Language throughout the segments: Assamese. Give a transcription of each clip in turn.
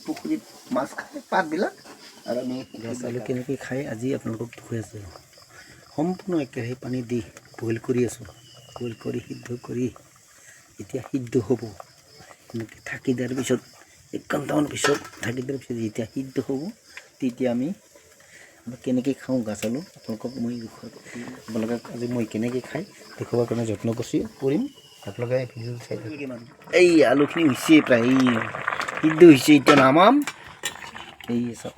পুখুৰীত মাছ খায় পাতবিলাক আৰু আমি গাছ আলু কেনেকৈ খাই আজি আপোনালোকক দেখুৱাই আছোঁ। সম্পূৰ্ণ একেৰাহে পানী দি বইল কৰি আছোঁ। বইল কৰি সিদ্ধ কৰি এতিয়া সিদ্ধ হ'ব এনেকৈ ঢাকি দিয়াৰ পিছত 1 ঘণ্টামান পিছত ঢাকি দিয়াৰ পিছত যেতিয়া সিদ্ধ হ'ব তেতিয়া আমি কেনেকৈ খাওঁ গাছ আলু আপোনালোকক মই আপোনালোকে আজি মই কেনেকৈ খাই দেখুৱাৰ কাৰণে যত্ন কৰিম। আপোনালোকে ভিডিঅ' চাই থাকিব। এই আলুখিনি হৈছে প্ৰায় সিদ্ধ হৈছে। এতিয়া নামাম। এই চাওক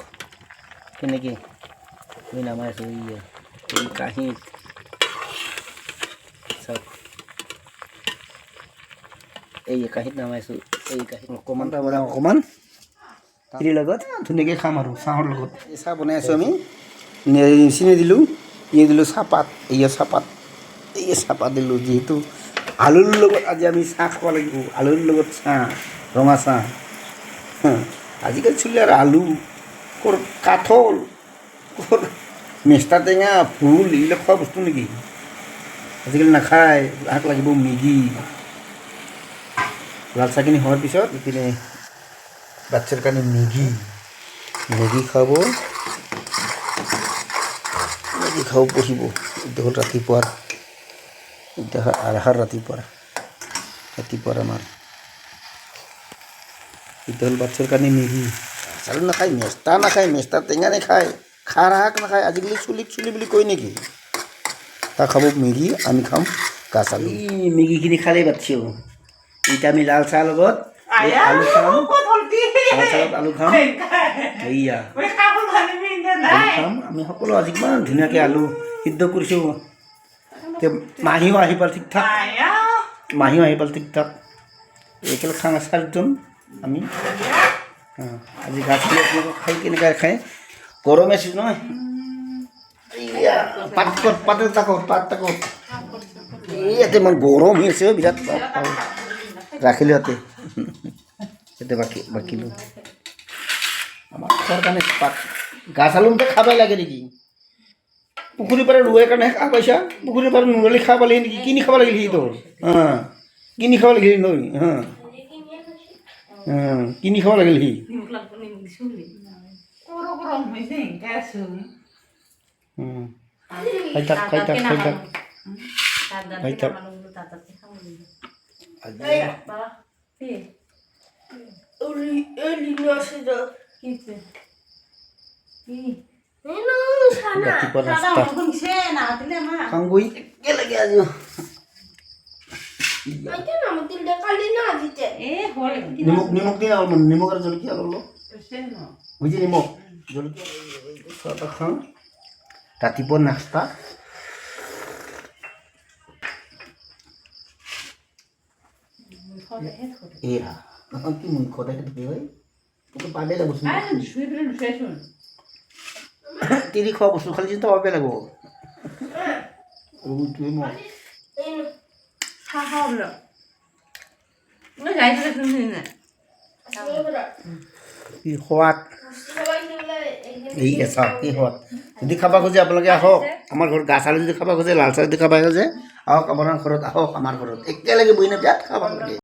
কেনেকৈ মই নামাই আছোঁ। এই কাঁহীত চাওক এই কাঁহীত নামাইছোঁ। এই কাঁহীত অকণমান অকণমান হেৰিৰ লগত ধুনীয়াকৈ খাম আৰু চাহৰ লগত। এই চাহ বনাই আছোঁ আমি। চিনি দিলোঁ দিলোঁ চাহপাত। এই চাহপাত দিলোঁ যিহেতু আলুৰ লগত আজি আমি চাহ খাব লাগিব। আলুৰ লগত চাহ ৰঙা চাহ। আজিকালি চলি আৰু আলু ক'ৰ কাঠল ক'ৰ মেষ্টা টেঙা ভোল এইবিলাক খোৱা বস্তু নেকি? আজিকালি নাখায়। তাক লাগিব মেগী। লাল চাহখিনি হোৱাৰ পিছত ইপিনে বাচ্চাৰ কাৰণে মেগী খাব পঢ়িব। এতিয়া হ'ল ৰাতিপুৱাৰ আমাৰ এতিয়া হ'ল বাচ্চাৰ কাৰণে মেগী। চাউল নাখায়, মেষ্টা নাখায়, মেষ্টা টেঙা নাখায়, খাৰ শাক নাখায়। আজিকালি চুলি বুলি কয় নেকি? তাক খাব মেগী, আমি খাম গাছ আলু। এই মেগীখিনি খালেই বাচ্চিও। এতিয়া আমি লাল চাহৰ লগত আলু খাম। লাল চাহত আলু খাম। এইয়া খাম আমি সকলো। আজি কিমান ধুনীয়াকৈ আলু সিদ্ধ কৰিছোঁ। মাহীও আহি পাল ঠিক ঠাক। একেলগে খাম 4জন আমি। আজি গাছ আলু আপোনালোকক খাই কেনেকৈ খায়। গৰম আছে নহয়। এইয়া পাত ইয়াতে ইমান গৰম হৈ আছে বিৰাট। ৰাখিলোঁ ইয়াতে বাকিলোঁ আমাৰ খোৱাৰ কাৰণে পাত। গাছ আলু খাবই লাগে নেকি? পুখুৰীৰ পৰা ৰোৱাৰ কাৰণে খাব পাইছা। পুখুৰীৰ পৰা নোৰলি খাব পালে নেকি? কিনি খাব লাগিল সি তোৰ। কিনি খাব লাগিল নৈ। কিনি খাব লাগিল সি। খাই থাক। ৰাতিপুৱা নাস্তা খাওঁগৈ একেলগে আজি। নিমখ দি অলপমান নিমখ আৰু জলকীয়া অলপ বুজি নিমখ জলকীয়া চাহ খাওঁ। ৰাতিপুৱা নাস্তা এয়া কি সদায় হয় পাবেই লাগিব। তিৰি খোৱা বস্তু খালি চিন্তা পাবেই লাগিব। কি সোৱাদ। এই চাওক কি সোৱাদ। যদি খাব খোজে আপোনালোকে আহক আমাৰ ঘৰত। গাছ আলু যদি খাব খোজে, লাল চাহ যদি খাব খোজে আহক আমাৰ ঘৰত। আহক আমাৰ ঘৰত একেলগে বহি বিৰাট খাব লাগে।